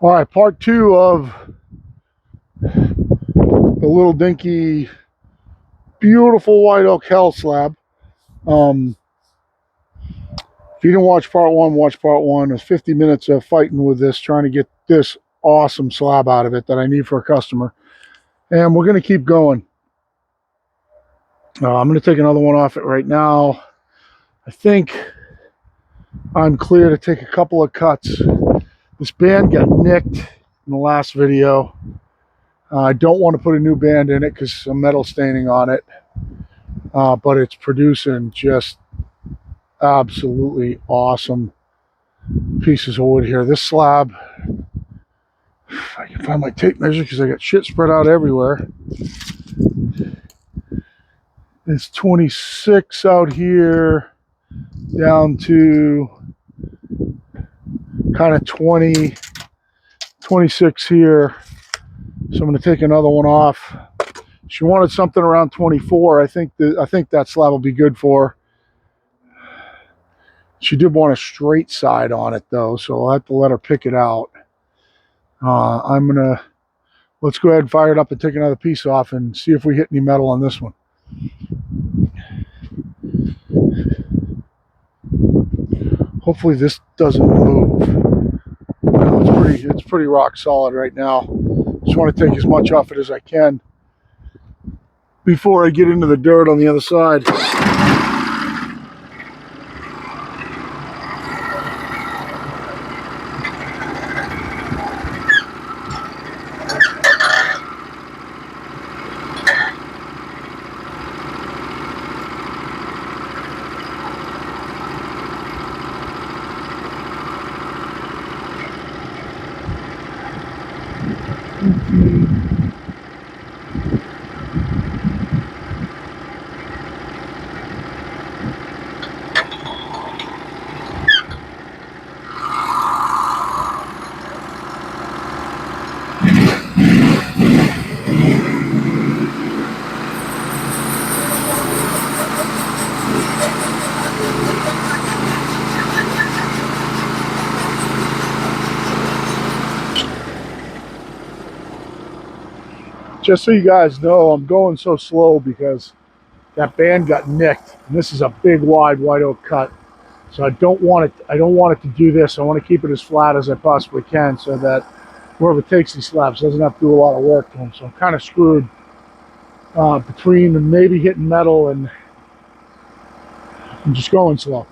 All right, part two of the little dinky, beautiful white oak hell slab. If you didn't watch part one, watch part one. It's 50 minutes of fighting with this, trying to get this awesome slab out of it that I need for a customer. And we're going to keep going. I'm going to take another one off it right now. I think I'm clear to take a couple of cuts. This band got nicked in the last video. I don't want to put a new band in it because some metal staining on it. But it's producing just absolutely awesome pieces of wood here. This slab, if I can find my tape measure because I got shit spread out everywhere. It's 26 out here down to kind of 20, 26 here. So I'm going to take another one off. She wanted something around 24. I think that slab will be good for her. She did want a straight side on it though, so I'll have to let her pick it out. Let's go ahead and fire it up and take another piece off and see if we hit any metal on this one. Hopefully this doesn't move. No, it's pretty rock solid right now. Just want to take as much off it as I can before I get into the dirt on the other side. Just so you guys know, I'm going so slow because that band got nicked, and this is a big, wide white oak cut. So I don't want it to do this. I want to keep it as flat as I possibly can, so that whoever takes these slabs doesn't have to do a lot of work to them. So I'm kind of screwed between maybe hitting metal and I'm just going slow.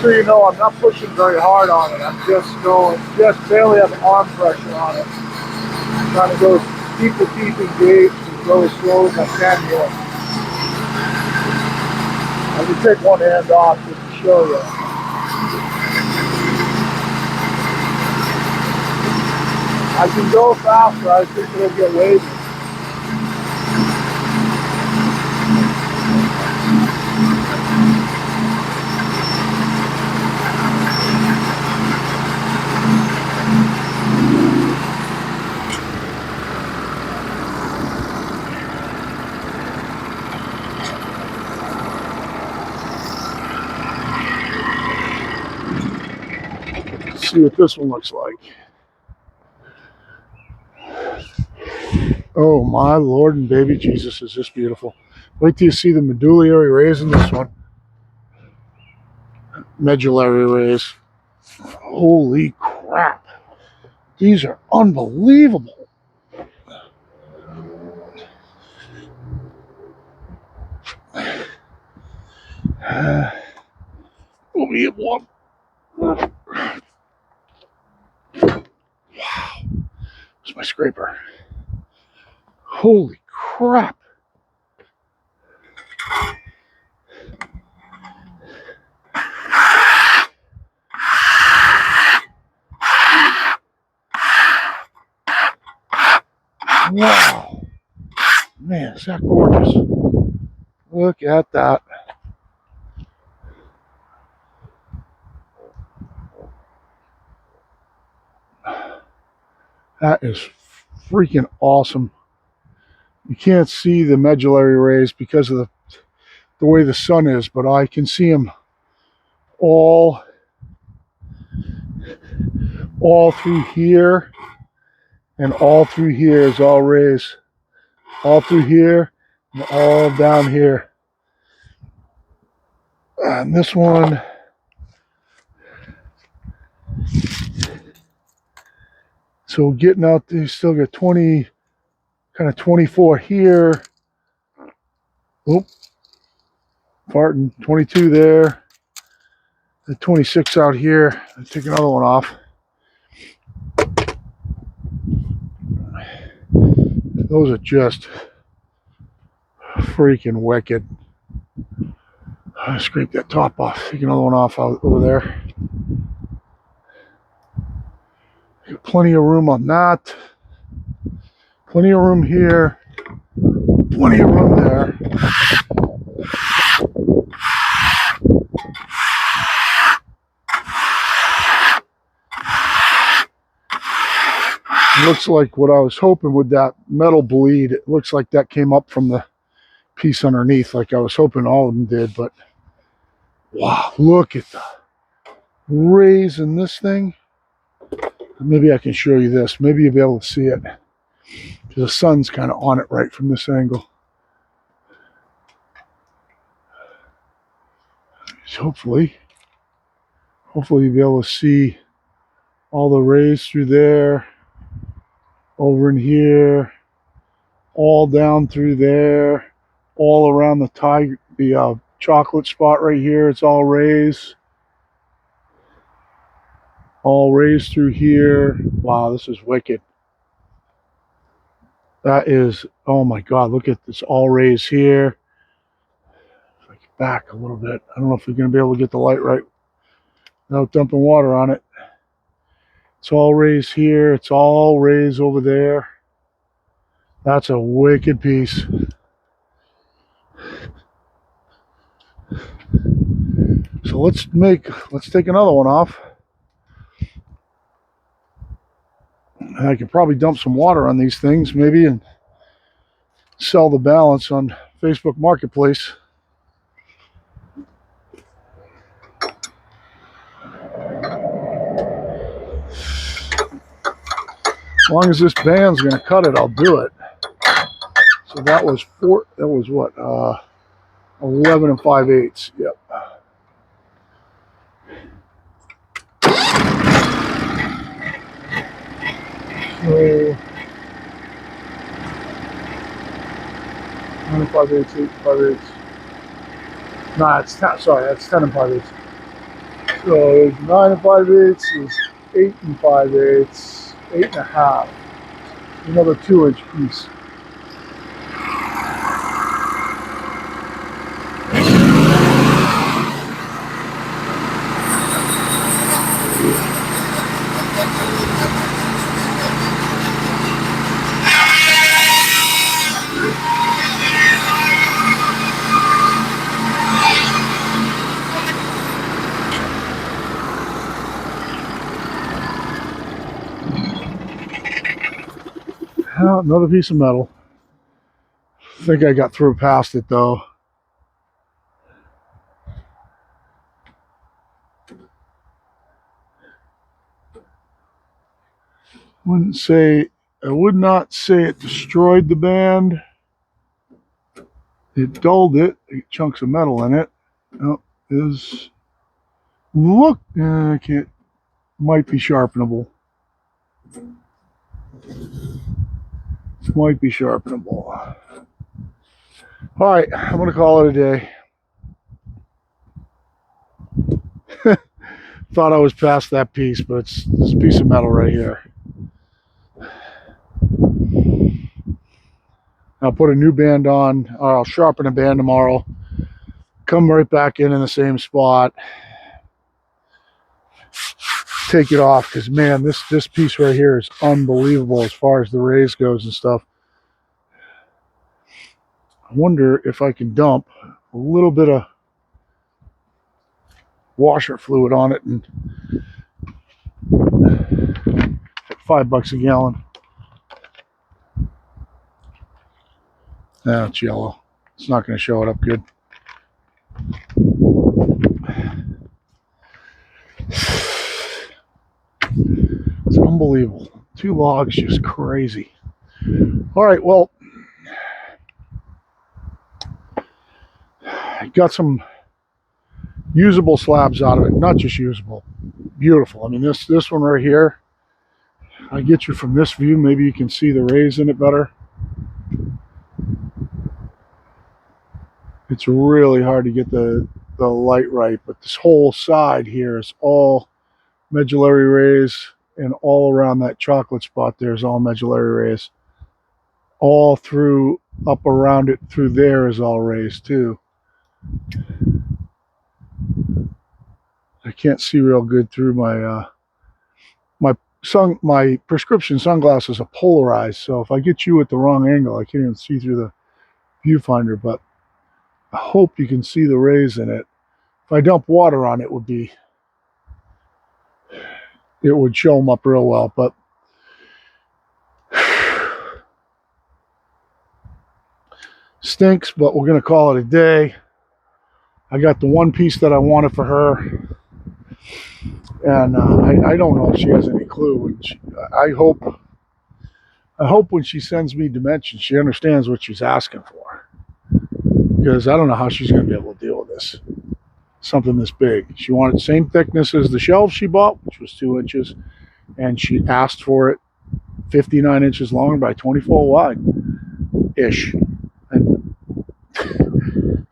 So you know, I'm not pushing very hard on it. I'm just barely have arm pressure on it. I'm trying to go keep the teeth engaged and go as slow as I can here. I can take one hand off just to show you. I can go faster. I think it'll get wavy. see what this one looks like. Oh my Lord and baby Jesus, is this beautiful. Wait till you see the medullary rays in this one. Medullary rays. Holy crap. These are unbelievable. Let me get one. Wow. It's my scraper. Holy crap. Wow. Man, is that gorgeous. Look at that. That is freaking awesome. You can't see the medullary rays because of the way the sun is, but I can see them all through here, and all through here is all rays. All through here and all down here. And this one, so getting out there, you still got 20, kind of 24 here. Oop, farting, 22 there. The 26 out here. I'll take another one off. Those are just freaking wicked. I scrape that top off. Take another one off out over there. Got plenty of room on that. Plenty of room here. Plenty of room there. It looks like what I was hoping with that metal bleed, it looks like that came up from the piece underneath, like I was hoping all of them did, but wow, look at the rays in this thing. Maybe I can show you this. Maybe you'll be able to see it, because the sun's kind of on it right from this angle. So hopefully you'll be able to see all the rays through there, over in here, all down through there, all around the chocolate spot right here. It's all rays. All rays through here. Wow, this is wicked. That is, oh my God, look at this, all rays here. If I get back a little bit, I don't know if we're going to be able to get the light right without dumping water on it. It's all rays here. It's all rays over there. That's a wicked piece. So let's take another one off. I could probably dump some water on these things maybe and sell the balance on Facebook Marketplace. As long as this band's going to cut it, I'll do it. So that was what? 11 5/8. Yep. So 9 5/8, 8 5/8. Nah, it's 10. Sorry, that's 10 5/8. So 9 5/8 is 8 5/8, 8.5. Another 2-inch piece. Another piece of metal. I think I got through past it though. I would not say it destroyed the band. It dulled it. Chunks of metal in it. Oh, look, I can't. Might be sharpenable. Might be sharpenable. All right, I'm gonna call it a day. Thought I was past that piece, but it's this piece of metal right here. I'll put a new band on, or I'll sharpen a band tomorrow. Come right back in the same spot. Take it off, because man, this piece right here is unbelievable as far as the raise goes and stuff. I wonder if I can dump a little bit of washer fluid on it and at $5 a gallon. It's yellow. It's not going to show it up good. It's unbelievable. 2 logs, just crazy. All right, well, I got some usable slabs out of it. Not just usable, beautiful. I mean, this one right here, I get you from this view. Maybe you can see the rays in it better. It's really hard to get the light right, but this whole side here is all medullary rays, and all around that chocolate spot there's all medullary rays. All through, up around it through there is all rays too. I can't see real good through my my prescription sunglasses are polarized, so if I get you at the wrong angle, I can't even see through the viewfinder, but I hope you can see the rays in it. If I dump water on it, it would show them up real well, but stinks, but we're going to call it a day. I got the one piece that I wanted for her, and I don't know if she has any clue. I hope when she sends me dimensions, she understands what she's asking for, because I don't know how she's going to be able to deal with this. Something this big. She wanted the same thickness as the shelves she bought, which was 2 inches, and she asked for it 59 inches long by 24 wide ish. And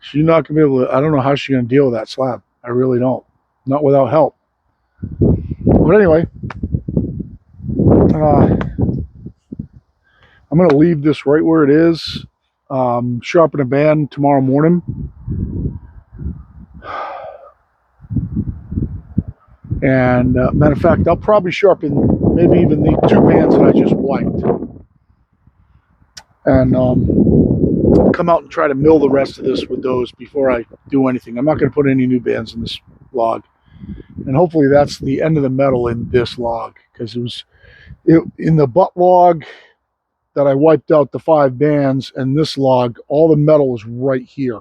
she's not going to be able to, I don't know how she's going to deal with that slab. I really don't. Not without help. But anyway, I'm going to leave this right where it is. Sharpen a band tomorrow morning. And matter of fact, I'll probably sharpen maybe even the 2 bands that I just wiped. And come out and try to mill the rest of this with those before I do anything. I'm not going to put any new bands in this log. And hopefully that's the end of the metal in this log, because in the butt log that I wiped out the 5 bands, and this log, all the metal was right here.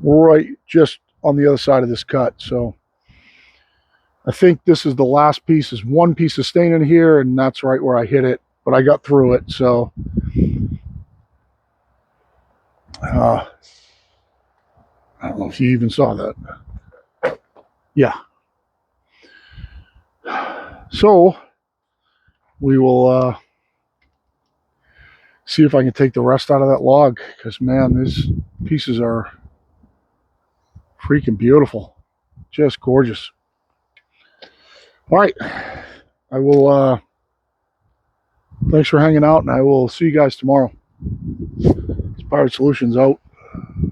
Right just on the other side of this cut. So I think this is the last piece. Is one piece of stain in here, and that's right where I hit it, but I got through it. So I don't know if you even saw that. Yeah. So we will see if I can take the rest out of that log, because man, these pieces are freaking beautiful. Just gorgeous. All right. I will thanks for hanging out, and I will see you guys tomorrow. Pirate Solutions out.